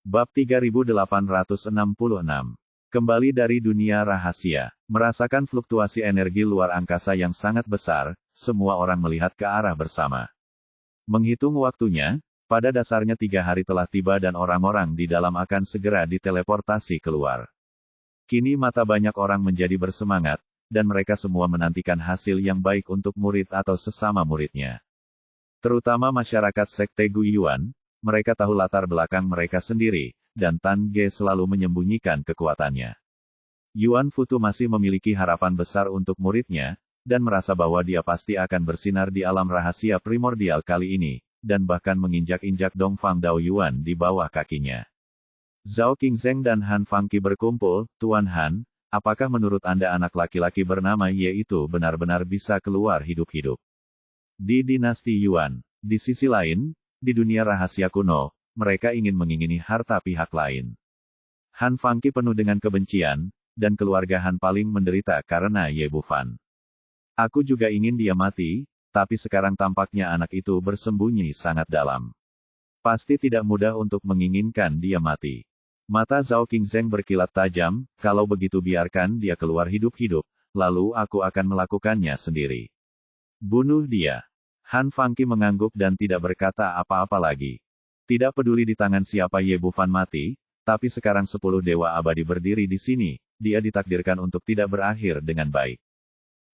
Bab 3866. Kembali dari dunia rahasia. Merasakan fluktuasi energi luar angkasa yang sangat besar, semua orang melihat ke arah bersama. Menghitung waktunya, pada dasarnya 3 hari telah tiba dan orang-orang di dalam akan segera diteleportasi keluar. Kini mata banyak orang menjadi bersemangat, dan mereka semua menantikan hasil yang baik untuk murid atau sesama muridnya. Terutama masyarakat Sekte Guiyuan. Mereka tahu latar belakang mereka sendiri, dan Tan Ge selalu menyembunyikan kekuatannya. Yuan Futu masih memiliki harapan besar untuk muridnya, dan merasa bahwa dia pasti akan bersinar di alam rahasia primordial kali ini, dan bahkan menginjak-injak Dongfang Dao Yuan di bawah kakinya. Zhao Qingzheng dan Han Fangqi berkumpul. Tuan Han, apakah menurut Anda anak laki-laki bernama Ye itu benar-benar bisa keluar hidup-hidup? Di dinasti Yuan, di sisi lain, di dunia rahasia kuno, mereka ingin mengingini harta pihak lain. Han Fangqi penuh dengan kebencian, dan keluarga Han paling menderita karena Ye Bufan. Aku juga ingin dia mati, tapi sekarang tampaknya anak itu bersembunyi sangat dalam. Pasti tidak mudah untuk menginginkan dia mati. Mata Zhao Qingzheng berkilat tajam, kalau begitu biarkan dia keluar hidup-hidup, lalu aku akan melakukannya sendiri. Bunuh dia. Han Fangqi mengangguk dan tidak berkata apa-apa lagi. Tidak peduli di tangan siapa Ye Bufan mati, tapi sekarang 10 dewa abadi berdiri di sini, dia ditakdirkan untuk tidak berakhir dengan baik.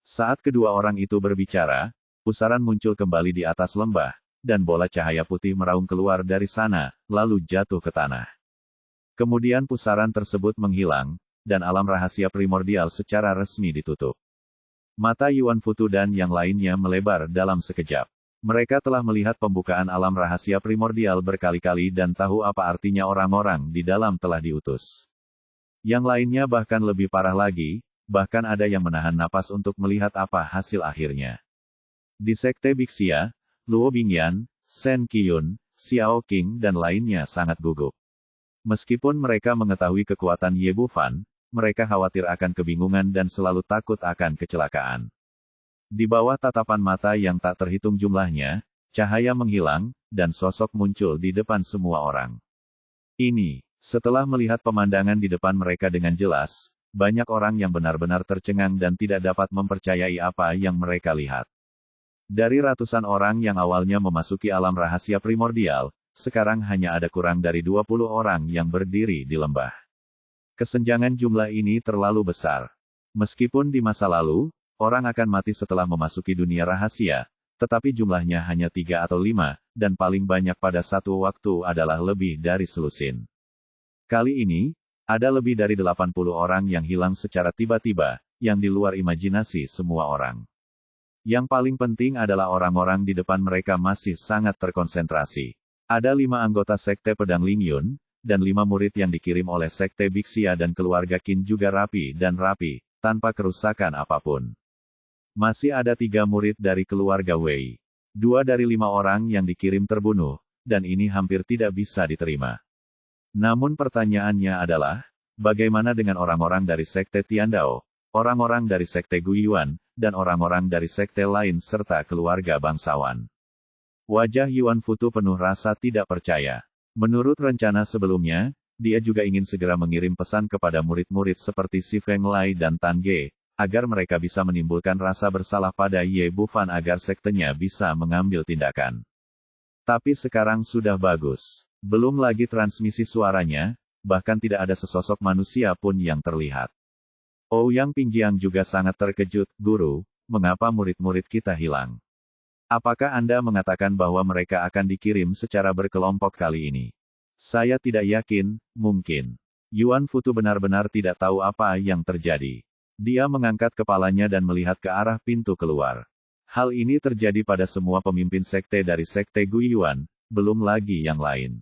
Saat kedua orang itu berbicara, pusaran muncul kembali di atas lembah, dan bola cahaya putih meraung keluar dari sana, lalu jatuh ke tanah. Kemudian pusaran tersebut menghilang, dan alam rahasia primordial secara resmi ditutup. Mata Yuan Futu dan yang lainnya melebar dalam sekejap. Mereka telah melihat pembukaan alam rahasia primordial berkali-kali dan tahu apa artinya orang-orang di dalam telah diutus. Yang lainnya bahkan lebih parah lagi, bahkan ada yang menahan napas untuk melihat apa hasil akhirnya. Di Sekte Bixia, Luo Bingyan, Shen Qiyun, Xiao Qing dan lainnya sangat gugup. Meskipun mereka mengetahui kekuatan Ye Bufan, mereka khawatir akan kebingungan dan selalu takut akan kecelakaan. Di bawah tatapan mata yang tak terhitung jumlahnya, cahaya menghilang, dan sosok muncul di depan semua orang. Ini, setelah melihat pemandangan di depan mereka dengan jelas, banyak orang yang benar-benar tercengang dan tidak dapat mempercayai apa yang mereka lihat. Dari ratusan orang yang awalnya memasuki alam rahasia primordial, sekarang hanya ada kurang dari 20 orang yang berdiri di lembah. Kesenjangan jumlah ini terlalu besar. Meskipun di masa lalu, orang akan mati setelah memasuki dunia rahasia, tetapi jumlahnya hanya 3 atau 5, dan paling banyak pada satu waktu adalah lebih dari selusin. Kali ini, ada lebih dari 80 orang yang hilang secara tiba-tiba, yang di luar imajinasi semua orang. Yang paling penting adalah orang-orang di depan mereka masih sangat terkonsentrasi. Ada 5 anggota Sekte Pedang Lingyun, dan 5 murid yang dikirim oleh Sekte Bixia dan keluarga Qin juga rapi, tanpa kerusakan apapun. Masih ada 3 murid dari keluarga Wei. 2 dari 5 orang yang dikirim terbunuh, dan ini hampir tidak bisa diterima. Namun pertanyaannya adalah, bagaimana dengan orang-orang dari Sekte Tiandao, orang-orang dari Sekte Guiyuan, dan orang-orang dari sekte lain serta keluarga bangsawan? Wajah Yuan Futu penuh rasa tidak percaya. Menurut rencana sebelumnya, dia juga ingin segera mengirim pesan kepada murid-murid seperti Si Feng Lai dan Tan Ge, agar mereka bisa menimbulkan rasa bersalah pada Ye Bufan agar sektenya bisa mengambil tindakan. Tapi sekarang sudah bagus. Belum lagi transmisi suaranya, bahkan tidak ada sesosok manusia pun yang terlihat. Ouyang Pingjiang juga sangat terkejut, Guru, mengapa murid-murid kita hilang? Apakah Anda mengatakan bahwa mereka akan dikirim secara berkelompok kali ini? Saya tidak yakin, mungkin. Yuan Futu benar-benar tidak tahu apa yang terjadi. Dia mengangkat kepalanya dan melihat ke arah pintu keluar. Hal ini terjadi pada semua pemimpin sekte dari Sekte Guiyuan, belum lagi yang lain.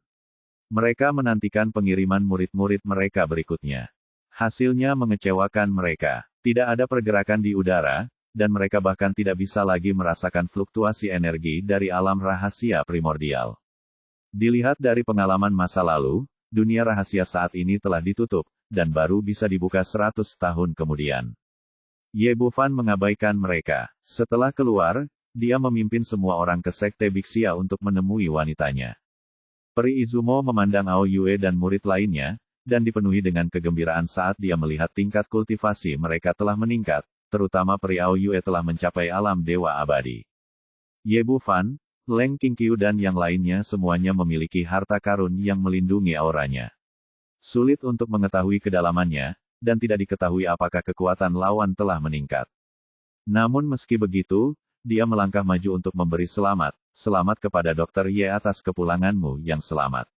Mereka menantikan pengiriman murid-murid mereka berikutnya. Hasilnya mengecewakan mereka. Tidak ada pergerakan di udara, dan mereka bahkan tidak bisa lagi merasakan fluktuasi energi dari alam rahasia primordial. Dilihat dari pengalaman masa lalu, dunia rahasia saat ini telah ditutup, dan baru bisa dibuka 100 tahun kemudian. Ye Bufan mengabaikan mereka. Setelah keluar, dia memimpin semua orang ke Sekte Bixia untuk menemui wanitanya. Peri Izumo memandang Ao Yue dan murid lainnya, dan dipenuhi dengan kegembiraan saat dia melihat tingkat kultivasi mereka telah meningkat, terutama Peri Ao Yue telah mencapai alam dewa abadi. Ye Bufan, Leng Qingqiu dan yang lainnya semuanya memiliki harta karun yang melindungi auranya. Sulit untuk mengetahui kedalamannya, dan tidak diketahui apakah kekuatan lawan telah meningkat. Namun meski begitu, dia melangkah maju untuk memberi selamat kepada Dr. Ye atas kepulanganmu yang selamat.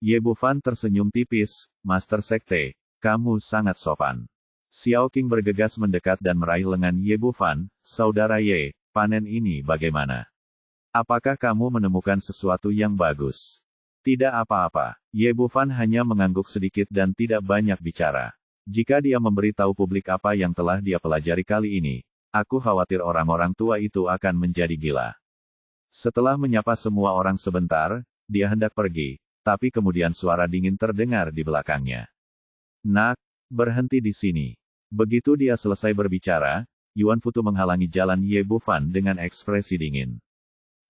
Ye Bufan tersenyum tipis, Master Sekte, kamu sangat sopan. Xiao Qing bergegas mendekat dan meraih lengan Ye Bufan, saudara Ye, panen ini bagaimana? Apakah kamu menemukan sesuatu yang bagus? Tidak apa-apa. Ye Bufan hanya mengangguk sedikit dan tidak banyak bicara. Jika dia memberitahu publik apa yang telah dia pelajari kali ini, aku khawatir orang-orang tua itu akan menjadi gila. Setelah menyapa semua orang sebentar, dia hendak pergi, tapi kemudian suara dingin terdengar di belakangnya. Nak, berhenti di sini. Begitu dia selesai berbicara, Yuan Futu menghalangi jalan Ye Bufan dengan ekspresi dingin.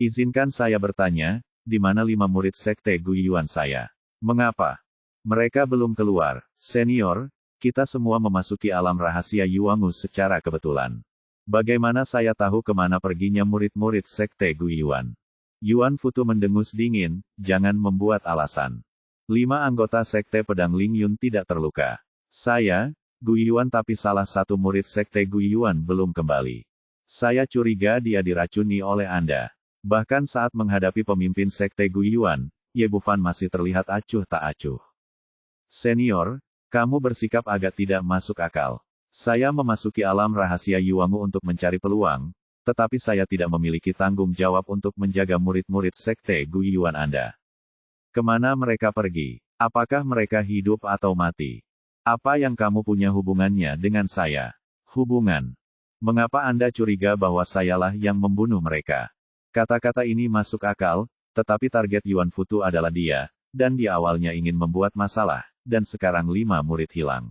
Izinkan saya bertanya, di mana 5 murid Sekte Guiyuan saya? Mengapa? Mereka belum keluar, senior, kita semua memasuki alam rahasia Yuangu secara kebetulan. Bagaimana saya tahu kemana perginya murid-murid Sekte Guiyuan? Yuan Futu mendengus dingin, jangan membuat alasan. 5 anggota Sekte Pedang Lingyun tidak terluka. Saya, Guiyuan tapi salah satu murid Sekte Guiyuan belum kembali. Saya curiga dia diracuni oleh Anda. Bahkan saat menghadapi pemimpin Sekte Guiyuan, Ye Bufan masih terlihat acuh tak acuh. Senior, kamu bersikap agak tidak masuk akal. Saya memasuki alam rahasia Yuangu untuk mencari peluang, tetapi saya tidak memiliki tanggung jawab untuk menjaga murid-murid Sekte Guiyuan Anda. Kemana mereka pergi? Apakah mereka hidup atau mati? Apa yang kamu punya hubungannya dengan saya? Hubungan? Mengapa Anda curiga bahwa sayalah yang membunuh mereka? Kata-kata ini masuk akal, tetapi target Yuan Futu adalah dia, dan dia awalnya ingin membuat masalah, dan sekarang 5 murid hilang.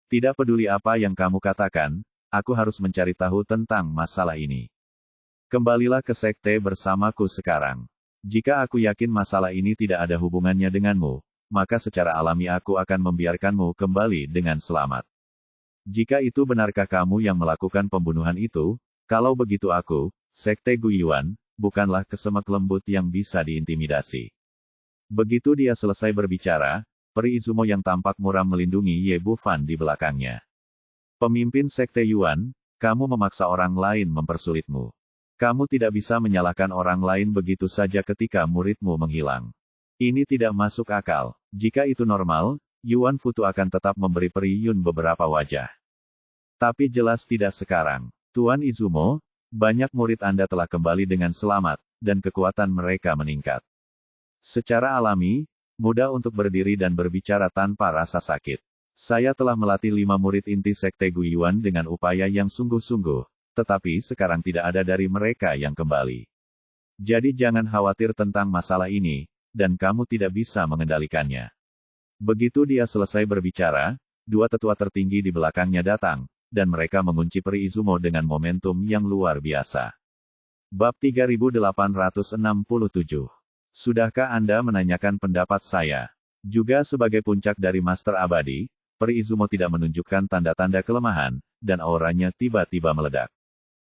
Tidak peduli apa yang kamu katakan, aku harus mencari tahu tentang masalah ini. Kembalilah ke sekte bersamaku sekarang. Jika aku yakin masalah ini tidak ada hubungannya denganmu, maka secara alami aku akan membiarkanmu kembali dengan selamat. Jika itu benarkah kamu yang melakukan pembunuhan itu, kalau begitu aku, Sekte Guiyuan, bukanlah kesemek lembut yang bisa diintimidasi. Begitu dia selesai berbicara, Peri Izumo yang tampak muram melindungi Ye Bufan di belakangnya. Pemimpin Sekte Yuan, kamu memaksa orang lain mempersulitmu. Kamu tidak bisa menyalahkan orang lain begitu saja ketika muridmu menghilang. Ini tidak masuk akal. Jika itu normal, Yuan Futu akan tetap memberi Peri Yun beberapa wajah. Tapi jelas tidak sekarang. Tuan Izumo, banyak murid Anda telah kembali dengan selamat, dan kekuatan mereka meningkat. Secara alami, mudah untuk berdiri dan berbicara tanpa rasa sakit. Saya telah melatih 5 murid inti Sekte Guiyuan dengan upaya yang sungguh-sungguh, tetapi sekarang tidak ada dari mereka yang kembali. Jadi jangan khawatir tentang masalah ini, dan kamu tidak bisa mengendalikannya. Begitu dia selesai berbicara, 2 tetua tertinggi di belakangnya datang, dan mereka mengunci Peri Izumo dengan momentum yang luar biasa. Bab 3867. Sudahkah Anda menanyakan pendapat saya? Juga sebagai puncak dari Master Abadi, Peri Izumo tidak menunjukkan tanda-tanda kelemahan, dan auranya tiba-tiba meledak.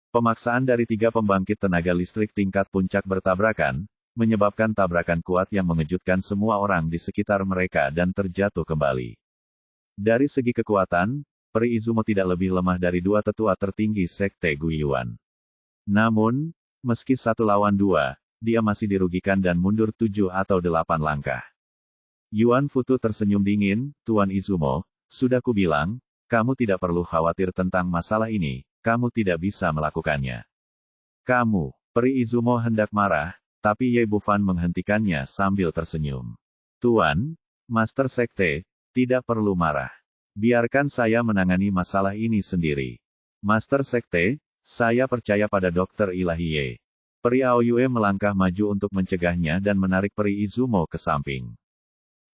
Pemaksaan dari 3 pembangkit tenaga listrik tingkat puncak bertabrakan, menyebabkan tabrakan kuat yang mengejutkan semua orang di sekitar mereka dan terjatuh kembali. Dari segi kekuatan, Peri Izumo tidak lebih lemah dari 2 tetua tertinggi Sekte Guiyuan. Namun, meski 1 lawan 2, dia masih dirugikan dan mundur 7 atau 8 langkah. Yuan Futu tersenyum dingin, Tuan Izumo, sudah kubilang, kamu tidak perlu khawatir tentang masalah ini, kamu tidak bisa melakukannya. Kamu, Peri Izumo hendak marah, tapi Ye Bufan menghentikannya sambil tersenyum. Tuan, Master Sekte, tidak perlu marah. Biarkan saya menangani masalah ini sendiri. Master Sekte, saya percaya pada Dr. Ilahi Ye. Peri Aoyue melangkah maju untuk mencegahnya dan menarik Peri Izumo ke samping.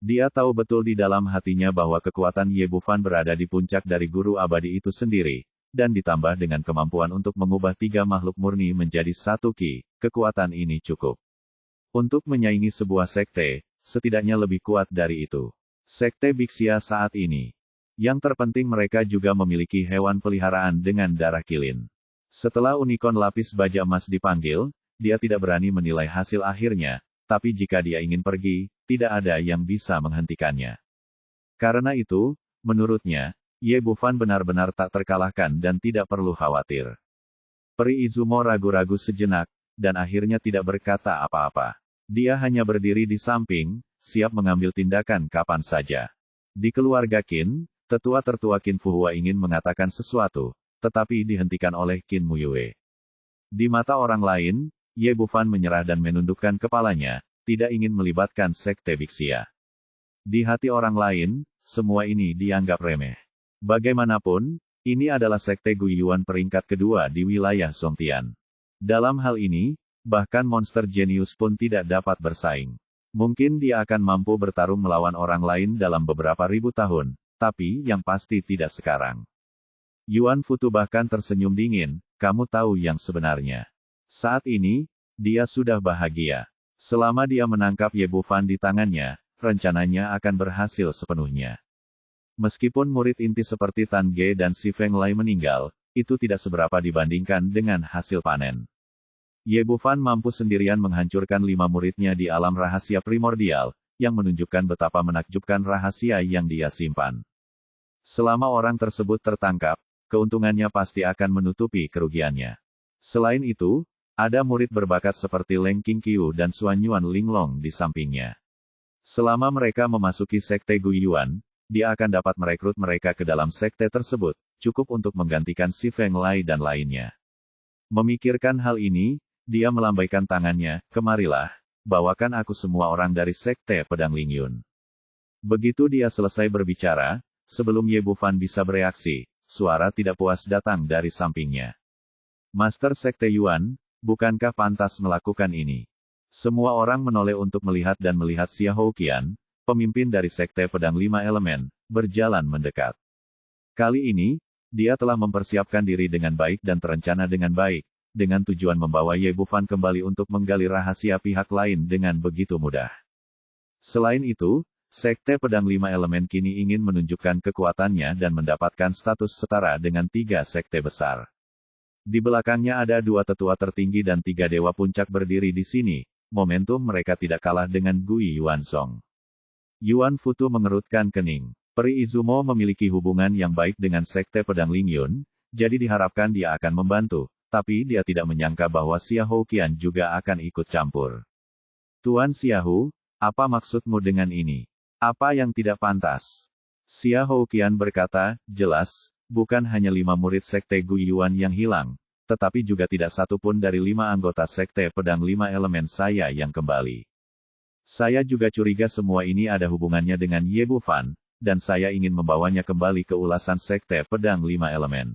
Dia tahu betul di dalam hatinya bahwa kekuatan Ye Bufan berada di puncak dari guru abadi itu sendiri, dan ditambah dengan kemampuan untuk mengubah 3 makhluk murni menjadi 1 Qi, kekuatan ini cukup. Untuk menyaingi sebuah sekte, setidaknya lebih kuat dari itu. Sekte Bixia saat ini. Yang terpenting mereka juga memiliki hewan peliharaan dengan darah kilin. Setelah unicorn lapis baja emas dipanggil, dia tidak berani menilai hasil akhirnya, tapi jika dia ingin pergi, tidak ada yang bisa menghentikannya. Karena itu, menurutnya, Ye Bufan benar-benar tak terkalahkan dan tidak perlu khawatir. Peri Izumo ragu-ragu sejenak, dan akhirnya tidak berkata apa-apa. Dia hanya berdiri di samping, siap mengambil tindakan kapan saja. Di keluarga Qin, tetua tertua Qin Fuhua ingin mengatakan sesuatu, tetapi dihentikan oleh Qin Muyue. Di mata orang lain, Ye Bufan menyerah dan menundukkan kepalanya, tidak ingin melibatkan sekte Bixia. Di hati orang lain, semua ini dianggap remeh. Bagaimanapun, ini adalah sekte Guiyuan peringkat kedua di wilayah Songtian. Dalam hal ini, bahkan monster jenius pun tidak dapat bersaing. Mungkin dia akan mampu bertarung melawan orang lain dalam beberapa ribu tahun, tapi yang pasti tidak sekarang. Yuan Futu bahkan tersenyum dingin, kamu tahu yang sebenarnya. Saat ini, dia sudah bahagia. Selama dia menangkap Ye Bufan di tangannya, rencananya akan berhasil sepenuhnya. Meskipun murid inti seperti Tan Ge dan Si Feng Lei meninggal, itu tidak seberapa dibandingkan dengan hasil panen. Ye Bufan mampu sendirian menghancurkan 5 muridnya di alam rahasia primordial, yang menunjukkan betapa menakjubkan rahasia yang dia simpan. Selama orang tersebut tertangkap, keuntungannya pasti akan menutupi kerugiannya. Selain itu, ada murid berbakat seperti Leng Qingqiu dan Xuanyuan Linglong di sampingnya. Selama mereka memasuki sekte Guiyuan, dia akan dapat merekrut mereka ke dalam sekte tersebut, cukup untuk menggantikan Si Feng Lei dan lainnya. Memikirkan hal ini, dia melambaikan tangannya, kemarilah, bawakan aku semua orang dari sekte Pedang Lingyun. Begitu dia selesai berbicara, sebelum Ye Bufan bisa bereaksi, suara tidak puas datang dari sampingnya. Master Sekte Yuan, bukankah pantas melakukan ini? Semua orang menoleh untuk melihat dan melihat Xia Houqian, pemimpin dari Sekte Pedang 5 Elemen, berjalan mendekat. Kali ini, dia telah mempersiapkan diri dengan baik dan terencana dengan baik, dengan tujuan membawa Ye Bufan kembali untuk menggali rahasia pihak lain dengan begitu mudah. Selain itu, Sekte Pedang 5 Elemen kini ingin menunjukkan kekuatannya dan mendapatkan status setara dengan 3 sekte besar. Di belakangnya ada 2 tetua tertinggi dan 3 dewa puncak berdiri di sini, momentum mereka tidak kalah dengan Gui Yuansong. Yuan Futu mengerutkan kening. Peri Izumo memiliki hubungan yang baik dengan Sekte Pedang Lingyun, jadi diharapkan dia akan membantu. Tapi dia tidak menyangka bahwa Xia Houqian juga akan ikut campur. Tuan Xiahu, apa maksudmu dengan ini? Apa yang tidak pantas? Xia Houqian berkata, jelas, bukan hanya 5 murid Sekte Guiyuan yang hilang, tetapi juga tidak satu pun dari 5 anggota Sekte Pedang 5 Elemen saya yang kembali. Saya juga curiga semua ini ada hubungannya dengan Ye Bufan, dan saya ingin membawanya kembali ke ulasan Sekte Pedang 5 Elemen.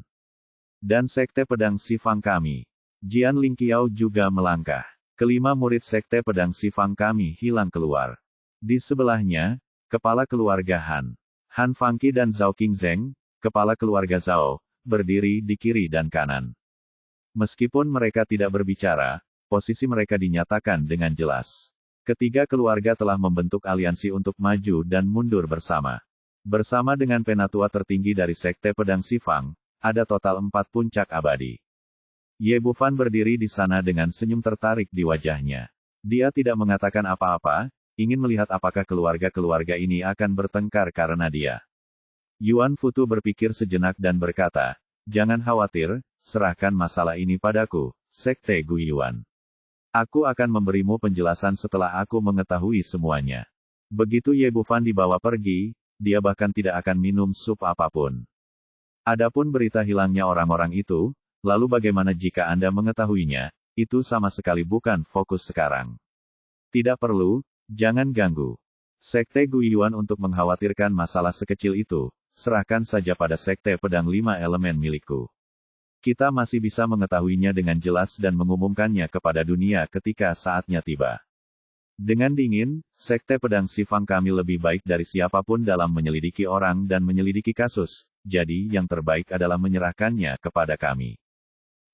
Dan Sekte Pedang Sifang kami. Jian Lingqiao juga melangkah. Kelima murid Sekte Pedang Sifang kami hilang keluar. Di sebelahnya, kepala keluarga Han. Han Fangqi dan Zhao Qingzheng, kepala keluarga Zhao, berdiri di kiri dan kanan. Meskipun mereka tidak berbicara, posisi mereka dinyatakan dengan jelas. Ketiga keluarga telah membentuk aliansi untuk maju dan mundur bersama. Bersama dengan penatua tertinggi dari Sekte Pedang Sifang, ada total 4 puncak abadi. Ye Bufan berdiri di sana dengan senyum tertarik di wajahnya. Dia tidak mengatakan apa-apa, ingin melihat apakah keluarga-keluarga ini akan bertengkar karena dia. Yuan Futu berpikir sejenak dan berkata, jangan khawatir, serahkan masalah ini padaku, Sekte Guiyuan. Aku akan memberimu penjelasan setelah aku mengetahui semuanya. Begitu Ye Bufan dibawa pergi, dia bahkan tidak akan minum sup apapun. Adapun berita hilangnya orang-orang itu, lalu bagaimana jika Anda mengetahuinya, itu sama sekali bukan fokus sekarang. Tidak perlu, jangan ganggu. Sekte Guiyuan untuk mengkhawatirkan masalah sekecil itu, serahkan saja pada Sekte Pedang 5 Elemen milikku. Kita masih bisa mengetahuinya dengan jelas dan mengumumkannya kepada dunia ketika saatnya tiba. Dengan dingin, Sekte Pedang Sifang kami lebih baik dari siapapun dalam menyelidiki orang dan menyelidiki kasus, jadi yang terbaik adalah menyerahkannya kepada kami.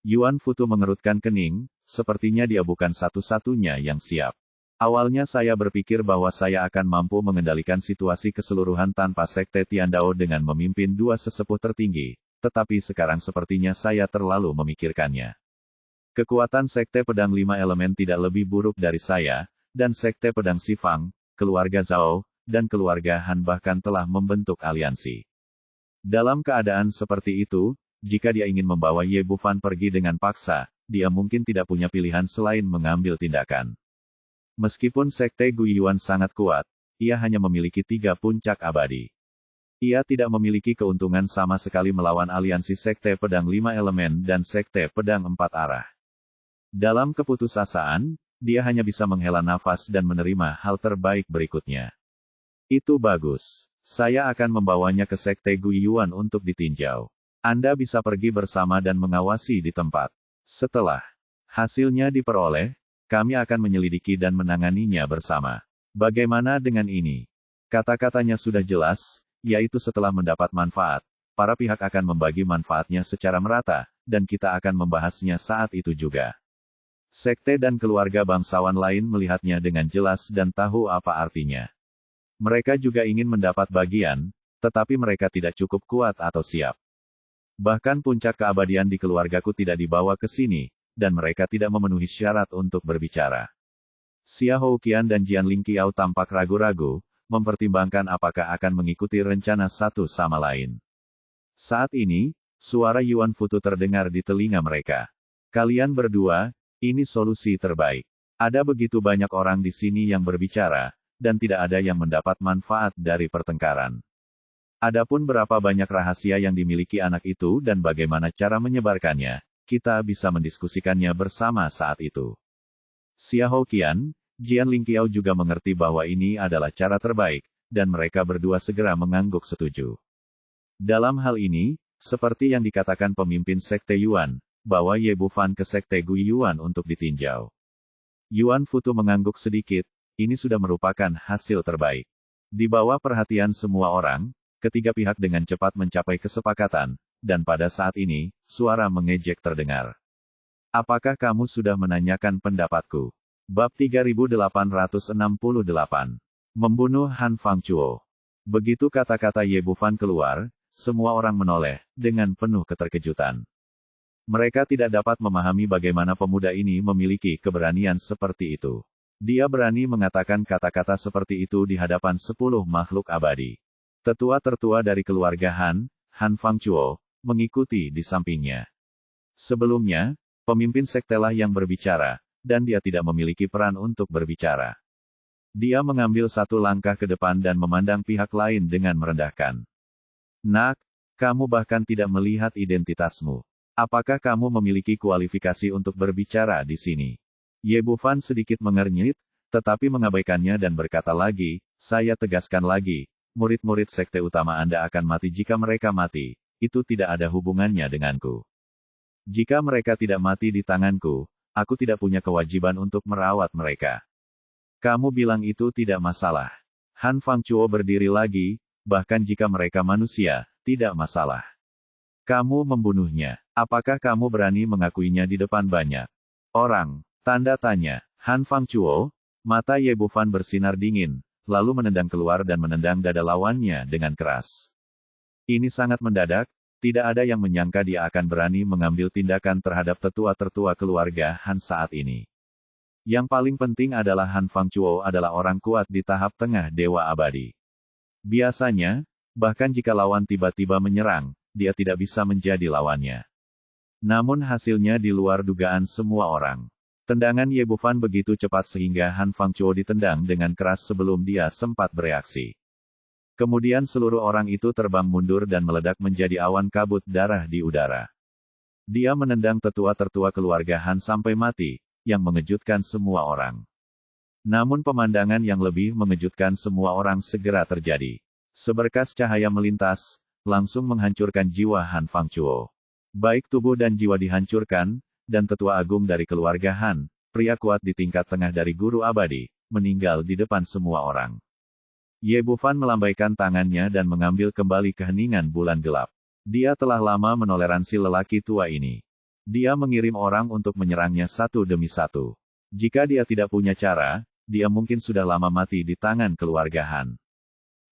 Yuan Futu mengerutkan kening, sepertinya dia bukan satu-satunya yang siap. Awalnya saya berpikir bahwa saya akan mampu mengendalikan situasi keseluruhan tanpa Sekte Tiandao dengan memimpin dua sesepuh tertinggi, tetapi sekarang sepertinya saya terlalu memikirkannya. Kekuatan Sekte Pedang Lima Elemen tidak lebih buruk dari saya, dan Sekte Pedang Sifang, keluarga Zhao, dan keluarga Han bahkan telah membentuk aliansi. Dalam keadaan seperti itu, jika dia ingin membawa Ye Bufan pergi dengan paksa, dia mungkin tidak punya pilihan selain mengambil tindakan. Meskipun Sekte Guiyuan sangat kuat, ia hanya memiliki 3 puncak abadi. Ia tidak memiliki keuntungan sama sekali melawan aliansi Sekte Pedang Lima Elemen dan Sekte Pedang Empat Arah. Dalam keputusasaan, dia hanya bisa menghela nafas dan menerima hal terbaik berikutnya. Itu bagus. Saya akan membawanya ke Sekte Guiyuan untuk ditinjau. Anda bisa pergi bersama dan mengawasi di tempat. Setelah hasilnya diperoleh, kami akan menyelidiki dan menanganinya bersama. Bagaimana dengan ini? Kata-katanya sudah jelas, yaitu setelah mendapat manfaat, para pihak akan membagi manfaatnya secara merata, dan kita akan membahasnya saat itu juga. Sekte dan keluarga bangsawan lain melihatnya dengan jelas dan tahu apa artinya. Mereka juga ingin mendapat bagian, tetapi mereka tidak cukup kuat atau siap. Bahkan puncak keabadian di keluargaku tidak dibawa ke sini, dan mereka tidak memenuhi syarat untuk berbicara. Xia Houqian dan Jian Lingqiao tampak ragu-ragu, mempertimbangkan apakah akan mengikuti rencana satu sama lain. Saat ini, suara Yuan Futu terdengar di telinga mereka. Kalian berdua, ini solusi terbaik. Ada begitu banyak orang di sini yang berbicara, dan tidak ada yang mendapat manfaat dari pertengkaran. Adapun berapa banyak rahasia yang dimiliki anak itu dan bagaimana cara menyebarkannya, kita bisa mendiskusikannya bersama saat itu. Xia Houqian, Jian Lingqiao juga mengerti bahwa ini adalah cara terbaik, dan mereka berdua segera mengangguk setuju. Dalam hal ini, seperti yang dikatakan pemimpin Sekte Yuan, bawa Ye Bufan ke Sekte Guiyuan untuk ditinjau. Yuan Futu mengangguk sedikit, ini sudah merupakan hasil terbaik. Di bawah perhatian semua orang, ketiga pihak dengan cepat mencapai kesepakatan, dan pada saat ini, suara mengejek terdengar. Apakah kamu sudah menanyakan pendapatku? Bab 3868. Membunuh Han Fangchuo. Begitu kata-kata Ye Bufan keluar, semua orang menoleh, dengan penuh keterkejutan. Mereka tidak dapat memahami bagaimana pemuda ini memiliki keberanian seperti itu. Dia berani mengatakan kata-kata seperti itu di hadapan 10 makhluk abadi. Tetua tertua dari keluarga Han, Han Fangchuo, mengikuti di sampingnya. Sebelumnya, pemimpin sektelah yang berbicara, dan dia tidak memiliki peran untuk berbicara. Dia mengambil satu langkah ke depan dan memandang pihak lain dengan merendahkan. Nak, kamu bahkan tidak melihat identitasmu. Apakah kamu memiliki kualifikasi untuk berbicara di sini? Ye Bufan sedikit mengernyit, tetapi mengabaikannya dan berkata lagi, saya tegaskan lagi, murid-murid sekte utama Anda akan mati jika mereka mati. Itu tidak ada hubungannya denganku. Jika mereka tidak mati di tanganku, aku tidak punya kewajiban untuk merawat mereka. Kamu bilang itu tidak masalah. Han Fangchuo berdiri lagi, bahkan jika mereka manusia, tidak masalah. Kamu membunuhnya. Apakah kamu berani mengakuinya di depan banyak orang? Tanda tanya. Han Fangchuo, mata Ye Bufan bersinar dingin, lalu menendang keluar dan menendang dada lawannya dengan keras. Ini sangat mendadak, tidak ada yang menyangka dia akan berani mengambil tindakan terhadap tetua-tetua keluarga Han saat ini. Yang paling penting adalah Han Fangchuo adalah orang kuat di tahap tengah Dewa Abadi. Biasanya, bahkan jika lawan tiba-tiba menyerang, dia tidak bisa menjadi lawannya. Namun hasilnya di luar dugaan semua orang. Tendangan Ye Bufan begitu cepat sehingga Han Fangchuo ditendang dengan keras sebelum dia sempat bereaksi. Kemudian seluruh orang itu terbang mundur dan meledak menjadi awan kabut darah di udara. Dia menendang tetua-tertua keluarga Han sampai mati, yang mengejutkan semua orang. Namun pemandangan yang lebih mengejutkan semua orang segera terjadi. Seberkas cahaya melintas, langsung menghancurkan jiwa Han Fangchuo. Baik tubuh dan jiwa dihancurkan, dan tetua agung dari keluarga Han, pria kuat di tingkat tengah dari guru abadi, meninggal di depan semua orang. Ye Bufan melambaikan tangannya dan mengambil kembali keheningan bulan gelap. Dia telah lama menoleransi lelaki tua ini. Dia mengirim orang untuk menyerangnya satu demi satu. Jika dia tidak punya cara, dia mungkin sudah lama mati di tangan keluarga Han.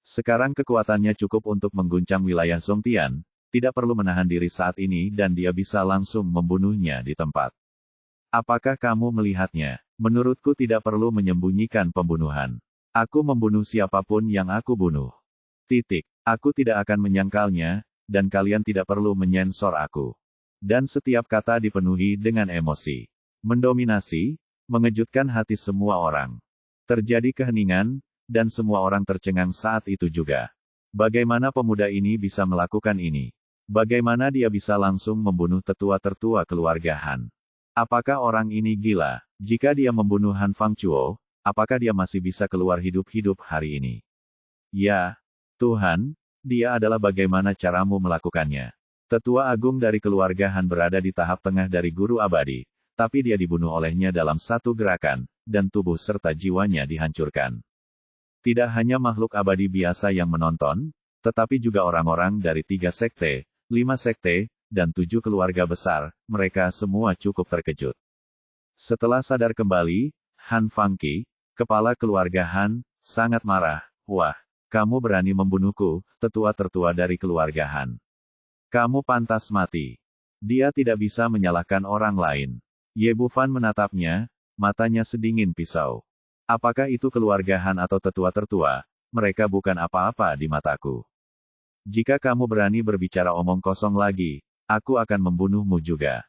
Sekarang kekuatannya cukup untuk mengguncang wilayah Zhongtian, tidak perlu menahan diri saat ini dan dia bisa langsung membunuhnya di tempat. Apakah kamu melihatnya? Menurutku tidak perlu menyembunyikan pembunuhan. Aku membunuh siapapun yang aku bunuh. Titik. Aku tidak akan menyangkalnya, dan kalian tidak perlu menyensor aku. Dan setiap kata dipenuhi dengan emosi. Mendominasi, mengejutkan hati semua orang. Terjadi keheningan, dan semua orang tercengang saat itu juga. Bagaimana pemuda ini bisa melakukan ini? Bagaimana dia bisa langsung membunuh tetua-tertua keluarga Han? Apakah orang ini gila? Jika dia membunuh Han Fangchuo, apakah dia masih bisa keluar hidup-hidup hari ini? Ya, Tuhan, dia adalah bagaimana caramu melakukannya. Tetua agung dari keluarga Han berada di tahap tengah dari guru abadi, tapi dia dibunuh olehnya dalam satu gerakan, dan tubuh serta jiwanya dihancurkan. Tidak hanya makhluk abadi biasa yang menonton, tetapi juga orang-orang dari 3 sekte, 5 sekte, dan 7 keluarga besar, mereka semua cukup terkejut. Setelah sadar kembali, Han Fangqi, kepala keluarga Han, sangat marah. Wah, kamu berani membunuhku, tetua-tertua dari keluarga Han. Kamu pantas mati. Dia tidak bisa menyalahkan orang lain. Ye Bufan menatapnya, matanya sedingin pisau. Apakah itu keluarga Han atau tetua-tertua? Mereka bukan apa-apa di mataku. Jika kamu berani berbicara omong kosong lagi, aku akan membunuhmu juga.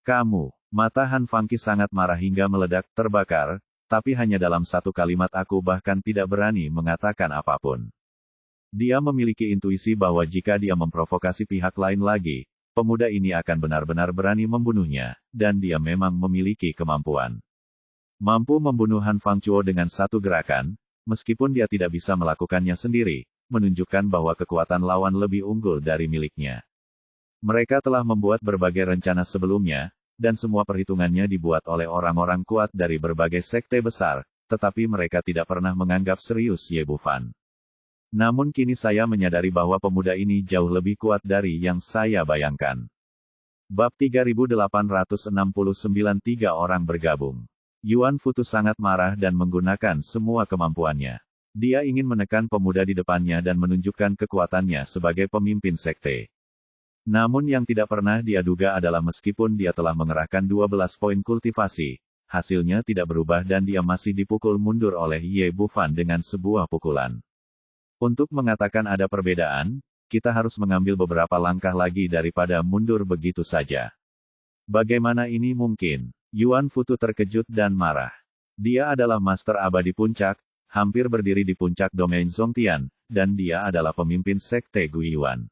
Kamu, mata Han Fangqi sangat marah hingga meledak, terbakar, tapi hanya dalam satu kalimat aku bahkan tidak berani mengatakan apapun. Dia memiliki intuisi bahwa jika dia memprovokasi pihak lain lagi, pemuda ini akan benar-benar berani membunuhnya, dan dia memang memiliki kemampuan. Mampu membunuh Han Fangchuo dengan satu gerakan, meskipun dia tidak bisa melakukannya sendiri, menunjukkan bahwa kekuatan lawan lebih unggul dari miliknya. Mereka telah membuat berbagai rencana sebelumnya, dan semua perhitungannya dibuat oleh orang-orang kuat dari berbagai sekte besar, tetapi mereka tidak pernah menganggap serius Ye Bufan. Namun kini saya menyadari bahwa pemuda ini jauh lebih kuat dari yang saya bayangkan. Bab 3869 3 orang bergabung. Yuan Futu sangat marah dan menggunakan semua kemampuannya. Dia ingin menekan pemuda di depannya dan menunjukkan kekuatannya sebagai pemimpin sekte. Namun yang tidak pernah dia duga adalah meskipun dia telah mengerahkan 12 poin kultivasi, hasilnya tidak berubah dan dia masih dipukul mundur oleh Ye Bufan dengan sebuah pukulan. Untuk mengatakan ada perbedaan, kita harus mengambil beberapa langkah lagi daripada mundur begitu saja. Bagaimana ini mungkin? Yuan Futu terkejut dan marah. Dia adalah master abadi puncak, hampir berdiri di puncak domain Zhongtian, dan dia adalah pemimpin sekte Guiyuan.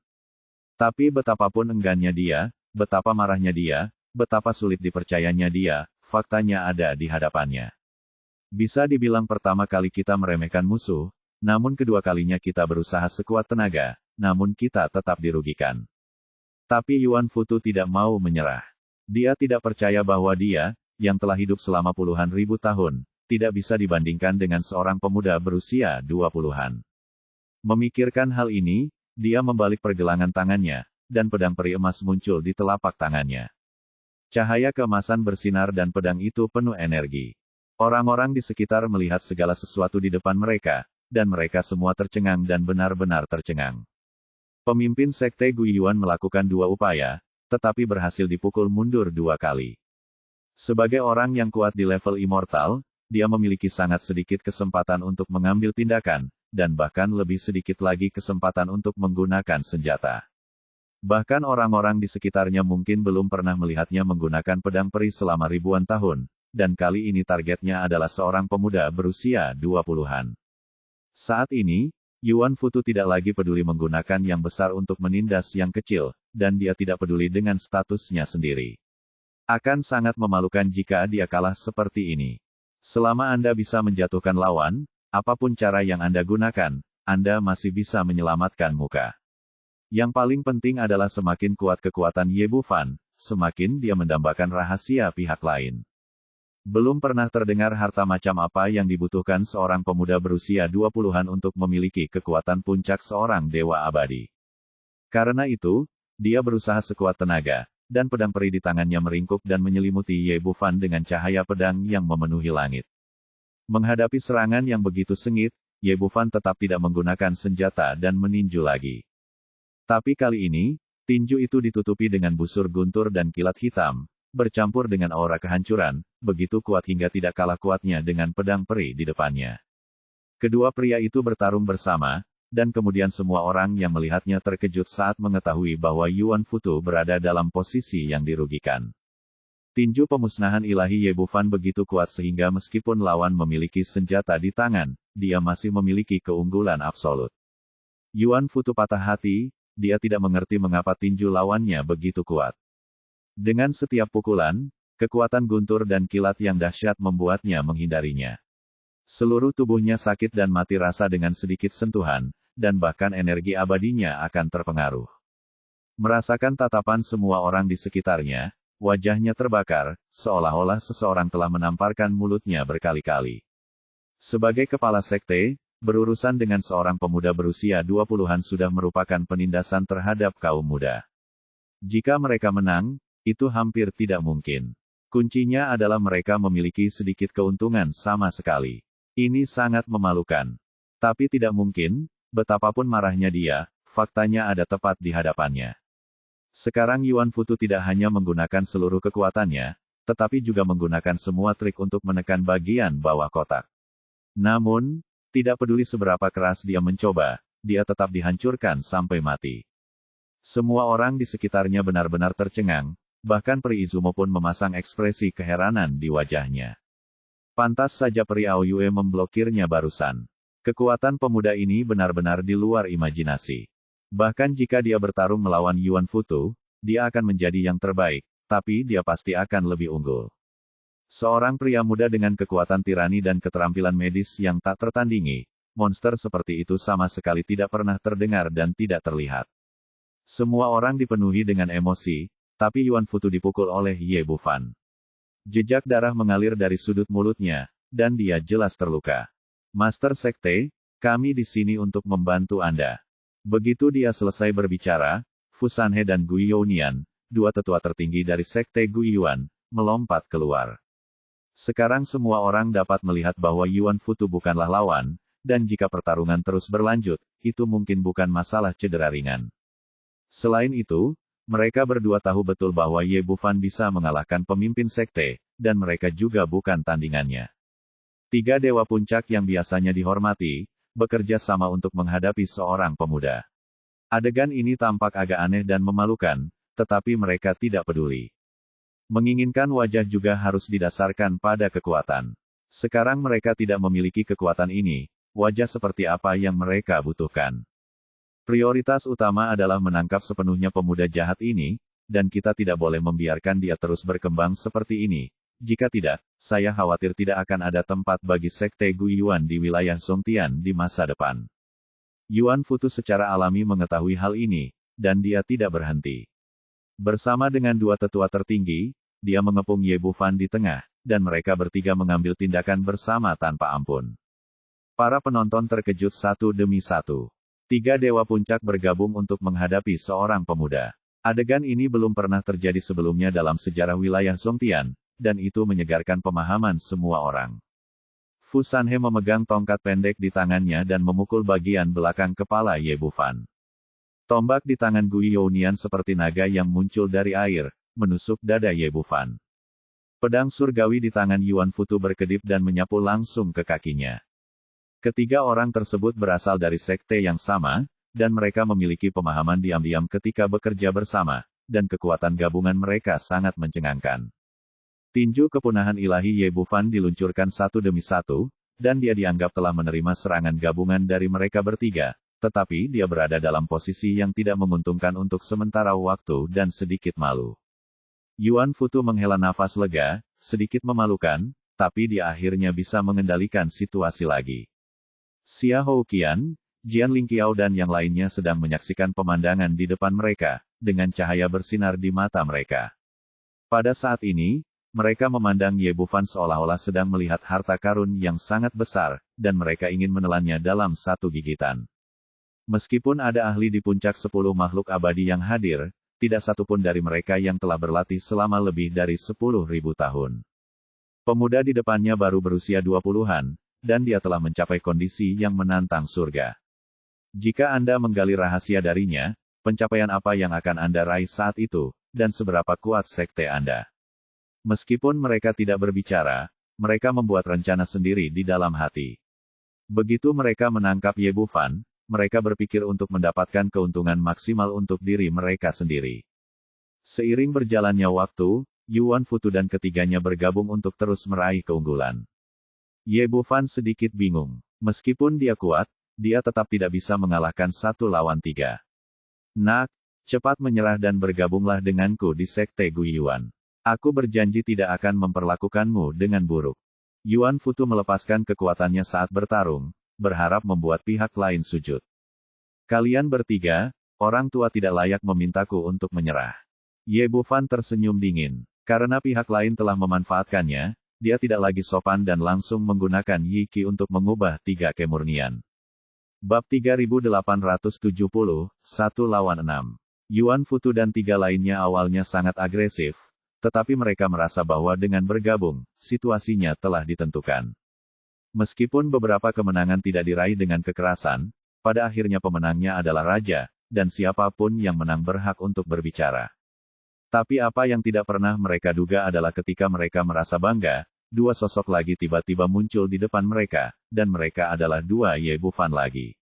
Tapi betapapun enggannya dia, betapa marahnya dia, betapa sulit dipercayanya dia, faktanya ada di hadapannya. Bisa dibilang pertama kali kita meremehkan musuh, namun kedua kalinya kita berusaha sekuat tenaga, namun kita tetap dirugikan. Tapi Yuan Futu tidak mau menyerah. Dia tidak percaya bahwa dia, yang telah hidup selama puluhan ribu tahun, tidak bisa dibandingkan dengan seorang pemuda berusia 20-an. Memikirkan hal ini, dia membalik pergelangan tangannya, dan pedang peri emas muncul di telapak tangannya. Cahaya keemasan bersinar dan pedang itu penuh energi. Orang-orang di sekitar melihat segala sesuatu di depan mereka, dan mereka semua tercengang dan benar-benar tercengang. Pemimpin sekte Guiyuan melakukan 2 upaya, tetapi berhasil dipukul mundur 2 kali. Sebagai orang yang kuat di level immortal, dia memiliki sangat sedikit kesempatan untuk mengambil tindakan, dan bahkan lebih sedikit lagi kesempatan untuk menggunakan senjata. Bahkan orang-orang di sekitarnya mungkin belum pernah melihatnya menggunakan pedang peri selama ribuan tahun, dan kali ini targetnya adalah seorang pemuda berusia 20-an. Saat ini, Yuan Futu tidak lagi peduli menggunakan yang besar untuk menindas yang kecil, dan dia tidak peduli dengan statusnya sendiri. Akan sangat memalukan jika dia kalah seperti ini. Selama Anda bisa menjatuhkan lawan, apapun cara yang Anda gunakan, Anda masih bisa menyelamatkan muka. Yang paling penting adalah semakin kuat kekuatan Ye Bufan, semakin dia mendambakan rahasia pihak lain. Belum pernah terdengar harta macam apa yang dibutuhkan seorang pemuda berusia 20-an untuk memiliki kekuatan puncak seorang dewa abadi. Karena itu, dia berusaha sekuat tenaga, dan pedang peri di tangannya meringkuk dan menyelimuti Ye Bufan dengan cahaya pedang yang memenuhi langit. Menghadapi serangan yang begitu sengit, Ye Bufan tetap tidak menggunakan senjata dan meninju lagi. Tapi kali ini, tinju itu ditutupi dengan busur guntur dan kilat hitam, bercampur dengan aura kehancuran, begitu kuat hingga tidak kalah kuatnya dengan pedang peri di depannya. Kedua pria itu bertarung bersama, dan kemudian semua orang yang melihatnya terkejut saat mengetahui bahwa Yuan Futu berada dalam posisi yang dirugikan. Tinju pemusnahan ilahi Ye Bufan begitu kuat sehingga meskipun lawan memiliki senjata di tangan, dia masih memiliki keunggulan absolut. Yuan Futu patah hati, dia tidak mengerti mengapa tinju lawannya begitu kuat. Dengan setiap pukulan, kekuatan guntur dan kilat yang dahsyat membuatnya menghindarinya. Seluruh tubuhnya sakit dan mati rasa dengan sedikit sentuhan, dan bahkan energi abadinya akan terpengaruh. Merasakan tatapan semua orang di sekitarnya, wajahnya terbakar, seolah-olah seseorang telah menamparkan mulutnya berkali-kali. Sebagai kepala sekte, berurusan dengan seorang pemuda berusia 20-an sudah merupakan penindasan terhadap kaum muda. Jika mereka menang, itu hampir tidak mungkin. Kuncinya adalah mereka memiliki sedikit keuntungan sama sekali. Ini sangat memalukan. Tapi tidak mungkin, betapapun marahnya dia, faktanya ada tepat di hadapannya. Sekarang Yuan Futu tidak hanya menggunakan seluruh kekuatannya, tetapi juga menggunakan semua trik untuk menekan bagian bawah kotak. Namun, tidak peduli seberapa keras dia mencoba, dia tetap dihancurkan sampai mati. Semua orang di sekitarnya benar-benar tercengang, bahkan Peri Izumo pun memasang ekspresi keheranan di wajahnya. Pantas saja Peri Aoyue memblokirnya barusan. Kekuatan pemuda ini benar-benar di luar imajinasi. Bahkan jika dia bertarung melawan Yuan Futu, dia akan menjadi yang terbaik, tapi dia pasti akan lebih unggul. Seorang pria muda dengan kekuatan tirani dan keterampilan medis yang tak tertandingi, monster seperti itu sama sekali tidak pernah terdengar dan tidak terlihat. Semua orang dipenuhi dengan emosi, tapi Yuan Futu dipukul oleh Ye Bufan. Jejak darah mengalir dari sudut mulutnya, dan dia jelas terluka. Master Sekte, kami di sini untuk membantu Anda. Begitu dia selesai berbicara, Fu Sanhe dan Gui Younian, dua tetua tertinggi dari Sekte Gui Yuan, melompat keluar. Sekarang semua orang dapat melihat bahwa Yuan Futu bukanlah lawan, dan jika pertarungan terus berlanjut, itu mungkin bukan masalah cedera ringan. Selain itu, mereka berdua tahu betul bahwa Ye Bufan bisa mengalahkan pemimpin sekte, dan mereka juga bukan tandingannya. Tiga dewa puncak yang biasanya dihormati, bekerja sama untuk menghadapi seorang pemuda. Adegan ini tampak agak aneh dan memalukan, tetapi mereka tidak peduli. Menginginkan wajah juga harus didasarkan pada kekuatan. Sekarang mereka tidak memiliki kekuatan ini, wajah seperti apa yang mereka butuhkan. Prioritas utama adalah menangkap sepenuhnya pemuda jahat ini, dan kita tidak boleh membiarkan dia terus berkembang seperti ini. Jika tidak, saya khawatir tidak akan ada tempat bagi Sekte Gui Yuan di wilayah Zongtian di masa depan. Yuan Futu secara alami mengetahui hal ini, dan dia tidak berhenti. Bersama dengan dua tetua tertinggi, dia mengepung Ye Bufan di tengah, dan mereka bertiga mengambil tindakan bersama tanpa ampun. Para penonton terkejut satu demi satu. Tiga dewa puncak bergabung untuk menghadapi seorang pemuda. Adegan ini belum pernah terjadi sebelumnya dalam sejarah wilayah Zongtian, dan itu menyegarkan pemahaman semua orang. Fu Sanhe memegang tongkat pendek di tangannya dan memukul bagian belakang kepala Ye Bufan. Tombak di tangan Gui Younian seperti naga yang muncul dari air, menusuk dada Ye Bufan. Pedang surgawi di tangan Yuan Futu berkedip dan menyapu langsung ke kakinya. Ketiga orang tersebut berasal dari sekte yang sama, dan mereka memiliki pemahaman diam-diam ketika bekerja bersama, dan kekuatan gabungan mereka sangat mencengangkan. Tinju kepunahan ilahi Ye Bufan diluncurkan satu demi satu, dan dia dianggap telah menerima serangan gabungan dari mereka bertiga, tetapi dia berada dalam posisi yang tidak menguntungkan untuk sementara waktu dan sedikit malu. Yuan Futu menghela nafas lega, sedikit memalukan, tapi dia akhirnya bisa mengendalikan situasi lagi. Xia Houqian, Jian Lingqiao dan yang lainnya sedang menyaksikan pemandangan di depan mereka, dengan cahaya bersinar di mata mereka. Pada saat ini, mereka memandang Ye Bufan seolah-olah sedang melihat harta karun yang sangat besar, dan mereka ingin menelannya dalam satu gigitan. Meskipun ada ahli di puncak 10 makhluk abadi yang hadir, tidak satupun dari mereka yang telah berlatih selama lebih dari 10.000 tahun. Pemuda di depannya baru berusia 20-an, dan dia telah mencapai kondisi yang menantang surga. Jika Anda menggali rahasia darinya, pencapaian apa yang akan Anda raih saat itu, dan seberapa kuat sekte Anda. Meskipun mereka tidak berbicara, mereka membuat rencana sendiri di dalam hati. Begitu mereka menangkap Ye Bufan, mereka berpikir untuk mendapatkan keuntungan maksimal untuk diri mereka sendiri. Seiring berjalannya waktu, Yuan Futu dan ketiganya bergabung untuk terus meraih keunggulan. Ye Bufan sedikit bingung. Meskipun dia kuat, dia tetap tidak bisa mengalahkan 1 lawan 3. Nak, cepat menyerah dan bergabunglah denganku di Sekte Guiyuan. Aku berjanji tidak akan memperlakukanmu dengan buruk. Yuan Futu melepaskan kekuatannya saat bertarung, berharap membuat pihak lain sujud. Kalian bertiga, orang tua tidak layak memintaku untuk menyerah. Ye Bufan tersenyum dingin. Karena pihak lain telah memanfaatkannya, dia tidak lagi sopan dan langsung menggunakan Yi Qi untuk mengubah 3 kemurnian. Bab 3870, 1 lawan 6. Yuan Futu dan 3 lainnya awalnya sangat agresif, tetapi mereka merasa bahwa dengan bergabung, situasinya telah ditentukan. Meskipun beberapa kemenangan tidak diraih dengan kekerasan, pada akhirnya pemenangnya adalah raja, dan siapapun yang menang berhak untuk berbicara. Tapi apa yang tidak pernah mereka duga adalah ketika mereka merasa bangga, 2 sosok lagi tiba-tiba muncul di depan mereka, dan mereka adalah 2 Ye Bufan lagi.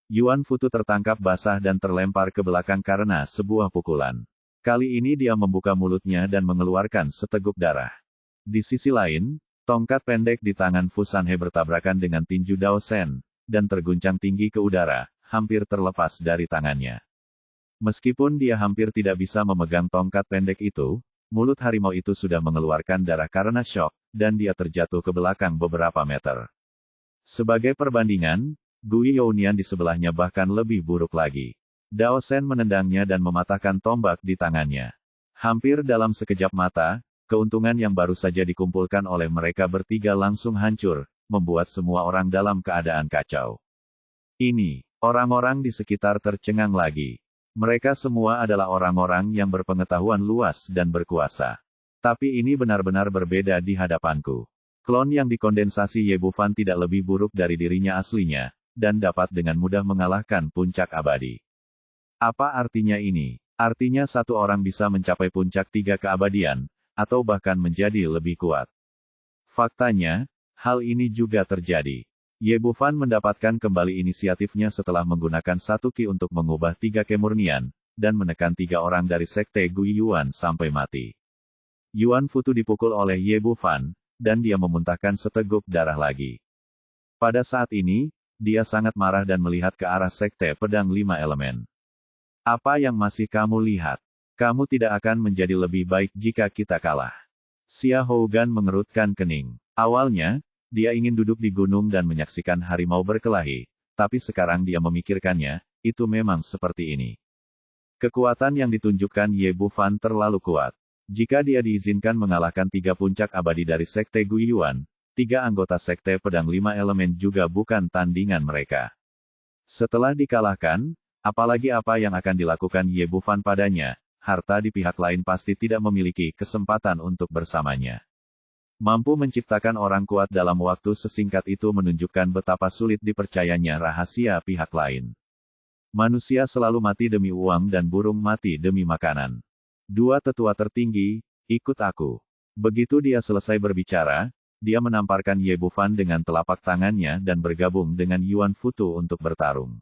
Yuan Futu tertangkap basah dan terlempar ke belakang karena sebuah pukulan. Kali ini dia membuka mulutnya dan mengeluarkan seteguk darah. Di sisi lain, tongkat pendek di tangan Fu Sanhe bertabrakan dengan tinju Dao Shen, dan terguncang tinggi ke udara, hampir terlepas dari tangannya. Meskipun dia hampir tidak bisa memegang tongkat pendek itu, mulut harimau itu sudah mengeluarkan darah karena syok, dan dia terjatuh ke belakang beberapa meter. Sebagai perbandingan, Guiyonian di sebelahnya bahkan lebih buruk lagi. Dao Shen menendangnya dan mematahkan tombak di tangannya. Hampir dalam sekejap mata, keuntungan yang baru saja dikumpulkan oleh mereka bertiga langsung hancur, membuat semua orang dalam keadaan kacau. Ini, orang-orang di sekitar tercengang lagi. Mereka semua adalah orang-orang yang berpengetahuan luas dan berkuasa. Tapi ini benar-benar berbeda di hadapanku. Klon yang dikondensasi Ye Bufan tidak lebih buruk dari dirinya aslinya, dan dapat dengan mudah mengalahkan puncak abadi. Apa artinya ini? Artinya satu orang bisa mencapai puncak 3 keabadian, atau bahkan menjadi lebih kuat. Faktanya, hal ini juga terjadi. Ye Bufan mendapatkan kembali inisiatifnya setelah menggunakan 1 Qi untuk mengubah 3 kemurnian, dan menekan 3 orang dari Sekte Guiyuan sampai mati. Yuan Futu dipukul oleh Ye Bufan, dan dia memuntahkan seteguk darah lagi. Pada saat ini, dia sangat marah dan melihat ke arah Sekte Pedang 5 Elemen. Apa yang masih kamu lihat? Kamu tidak akan menjadi lebih baik jika kita kalah. Xia Hougan mengerutkan kening. Awalnya, dia ingin duduk di gunung dan menyaksikan harimau berkelahi, tapi sekarang dia memikirkannya, itu memang seperti ini. Kekuatan yang ditunjukkan Ye Bufan terlalu kuat. Jika dia diizinkan mengalahkan 3 puncak abadi dari Sekte Guiyuan, 3 anggota Sekte Pedang 5 Elemen juga bukan tandingan mereka. Setelah dikalahkan, apalagi apa yang akan dilakukan Ye Bufan padanya, harta di pihak lain pasti tidak memiliki kesempatan untuk bersamanya. Mampu menciptakan orang kuat dalam waktu sesingkat itu menunjukkan betapa sulit dipercayanya rahasia pihak lain. Manusia selalu mati demi uang dan burung mati demi makanan. 2 tetua tertinggi, ikut aku. Begitu dia selesai berbicara, dia menamparkan Ye Bufan dengan telapak tangannya dan bergabung dengan Yuan Futu untuk bertarung.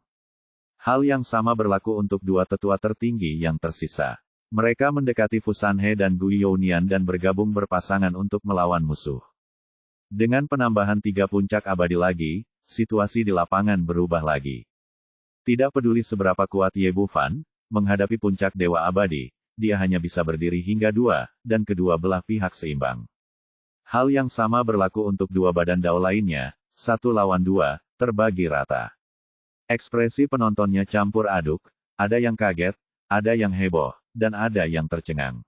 Hal yang sama berlaku untuk 2 tetua tertinggi yang tersisa. Mereka mendekati Fu Sanhe dan Guiyonian dan bergabung berpasangan untuk melawan musuh. Dengan penambahan 3 puncak abadi lagi, situasi di lapangan berubah lagi. Tidak peduli seberapa kuat Ye Bufan, menghadapi puncak dewa abadi, dia hanya bisa berdiri hingga 2, dan kedua belah pihak seimbang. Hal yang sama berlaku untuk 2 badan Dao lainnya, 1 lawan 2, terbagi rata. Ekspresi penontonnya campur aduk, ada yang kaget, ada yang heboh, dan ada yang tercengang.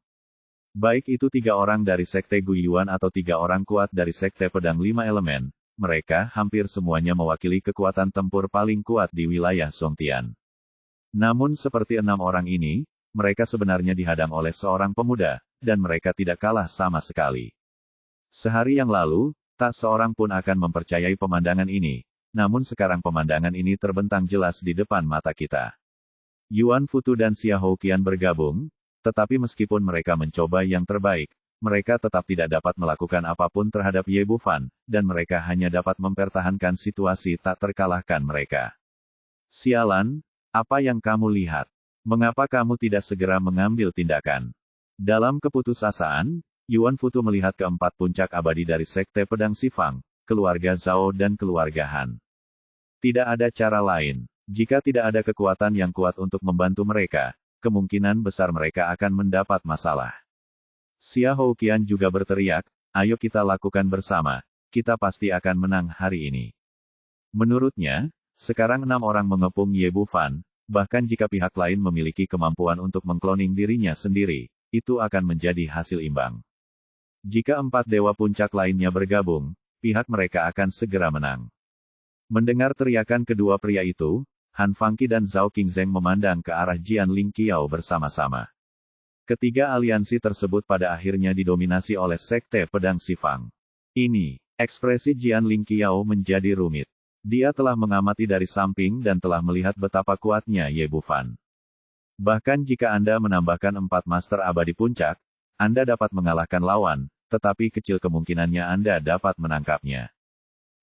Baik itu 3 orang dari Sekte Guiyuan atau 3 orang kuat dari Sekte Pedang 5 Elemen, mereka hampir semuanya mewakili kekuatan tempur paling kuat di wilayah Songtian. Namun seperti 6 orang ini, mereka sebenarnya dihadang oleh seorang pemuda, dan mereka tidak kalah sama sekali. Sehari yang lalu, Tak seorang pun akan mempercayai pemandangan ini, namun sekarang pemandangan ini terbentang jelas di depan mata kita. Yuan Futu dan Xia Houqian bergabung, tetapi meskipun mereka mencoba yang terbaik, mereka tetap tidak dapat melakukan apapun terhadap Ye Bufan, dan mereka hanya dapat mempertahankan situasi tak terkalahkan mereka. Sialan, apa yang kamu lihat? Mengapa kamu tidak segera mengambil tindakan? Dalam keputusasaan, Yuan Futu melihat keempat puncak abadi dari Sekte Pedang Xifang, keluarga Zhao dan keluarga Han. Tidak ada cara lain. Jika tidak ada kekuatan yang kuat untuk membantu mereka, kemungkinan besar mereka akan mendapat masalah. Xia Houqian juga berteriak, ayo kita lakukan bersama, kita pasti akan menang hari ini. Menurutnya, sekarang 6 orang mengepung Ye Bufan, bahkan jika pihak lain memiliki kemampuan untuk mengkloning dirinya sendiri, itu akan menjadi hasil imbang. Jika 4 dewa puncak lainnya bergabung, pihak mereka akan segera menang. Mendengar teriakan kedua pria itu, Han Fangqi dan Zhao Qingzheng memandang ke arah Jian Lingqiao bersama-sama. Ketiga aliansi tersebut pada akhirnya didominasi oleh Sekte Pedang Xifang. Ini, ekspresi Jian Lingqiao menjadi rumit. Dia telah mengamati dari samping dan telah melihat betapa kuatnya Ye Bufan. Bahkan jika Anda menambahkan 4 master abadi puncak, Anda dapat mengalahkan lawan, tetapi kecil kemungkinannya Anda dapat menangkapnya.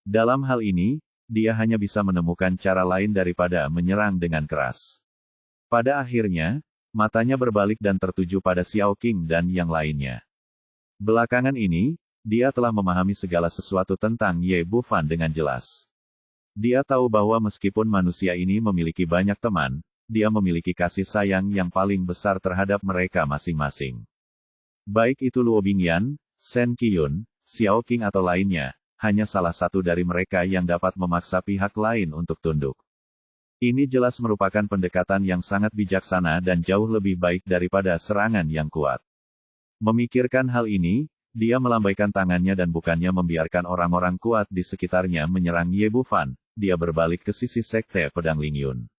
Dalam hal ini, dia hanya bisa menemukan cara lain daripada menyerang dengan keras. Pada akhirnya, matanya berbalik dan tertuju pada Xiao Qing dan yang lainnya. Belakangan ini, dia telah memahami segala sesuatu tentang Ye Bufan dengan jelas. Dia tahu bahwa meskipun manusia ini memiliki banyak teman, dia memiliki kasih sayang yang paling besar terhadap mereka masing-masing. Baik itu Luo Bingyan, Shen Qiyun, Xiao Qing atau lainnya, hanya salah satu dari mereka yang dapat memaksa pihak lain untuk tunduk. Ini jelas merupakan pendekatan yang sangat bijaksana dan jauh lebih baik daripada serangan yang kuat. Memikirkan hal ini, dia melambaikan tangannya dan bukannya membiarkan orang-orang kuat di sekitarnya menyerang Ye Bufan, dia berbalik ke sisi Sekte Pedang Lingyun.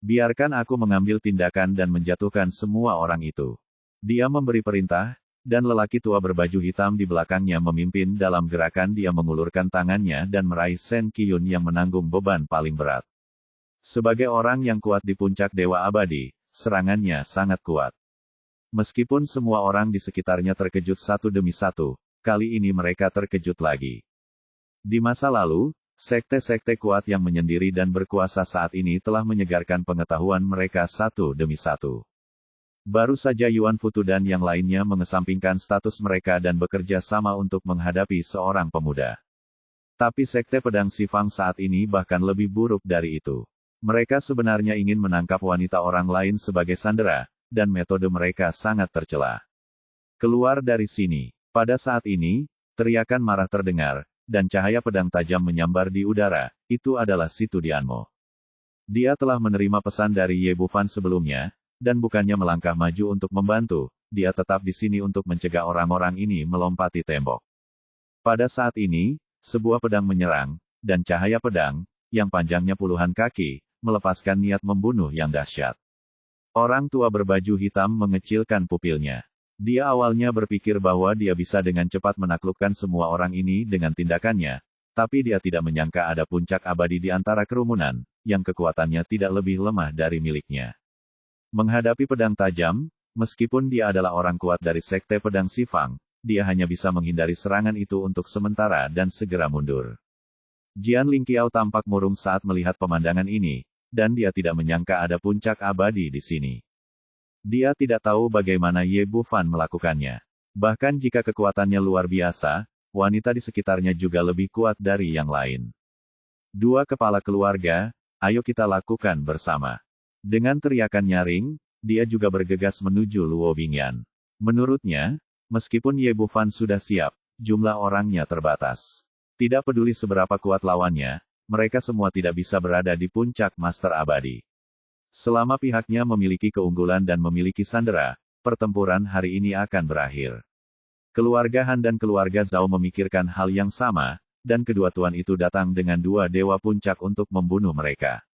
Biarkan aku mengambil tindakan dan menjatuhkan semua orang itu. Dia memberi perintah, dan lelaki tua berbaju hitam di belakangnya memimpin dalam gerakan. Dia mengulurkan tangannya dan meraih Shen Qiyun yang menanggung beban paling berat. Sebagai orang yang kuat di puncak Dewa Abadi, serangannya sangat kuat. Meskipun semua orang di sekitarnya terkejut satu demi satu, kali ini mereka terkejut lagi. Di masa lalu, sekte-sekte kuat yang menyendiri dan berkuasa saat ini telah menyegarkan pengetahuan mereka satu demi satu. Baru saja Yuan Futu dan yang lainnya mengesampingkan status mereka dan bekerja sama untuk menghadapi seorang pemuda. Tapi Sekte Pedang Xifang saat ini bahkan lebih buruk dari itu. Mereka sebenarnya ingin menangkap wanita orang lain sebagai sandera, dan metode mereka sangat tercela. Keluar dari sini. Pada saat ini, teriakan marah terdengar, dan cahaya pedang tajam menyambar di udara. Itu adalah Situ Dianmo. Dia telah menerima pesan dari Ye Bufan sebelumnya, dan bukannya melangkah maju untuk membantu, dia tetap di sini untuk mencegah orang-orang ini melompati tembok. Pada saat ini, sebuah pedang menyerang, dan cahaya pedang, yang panjangnya puluhan kaki, melepaskan niat membunuh yang dahsyat. Orang tua berbaju hitam mengecilkan pupilnya. Dia awalnya berpikir bahwa dia bisa dengan cepat menaklukkan semua orang ini dengan tindakannya, tapi dia tidak menyangka ada puncak abadi di antara kerumunan, yang kekuatannya tidak lebih lemah dari miliknya. Menghadapi pedang tajam, meskipun dia adalah orang kuat dari Sekte Pedang Xifang, dia hanya bisa menghindari serangan itu untuk sementara dan segera mundur. Jian Lingqiao tampak murung saat melihat pemandangan ini, dan dia tidak menyangka ada puncak abadi di sini. Dia tidak tahu bagaimana Ye Bufan melakukannya. Bahkan jika kekuatannya luar biasa, wanita di sekitarnya juga lebih kuat dari yang lain. Dua kepala keluarga, ayo kita lakukan bersama. Dengan teriakan nyaring, dia juga bergegas menuju Luo Bingyan. Menurutnya, meskipun Ye Bufan sudah siap, jumlah orangnya terbatas. Tidak peduli seberapa kuat lawannya, mereka semua tidak bisa berada di puncak Master Abadi. Selama pihaknya memiliki keunggulan dan memiliki sandera, pertempuran hari ini akan berakhir. Keluarga Han dan keluarga Zhao memikirkan hal yang sama, dan kedua tuan itu datang dengan dua dewa puncak untuk membunuh mereka.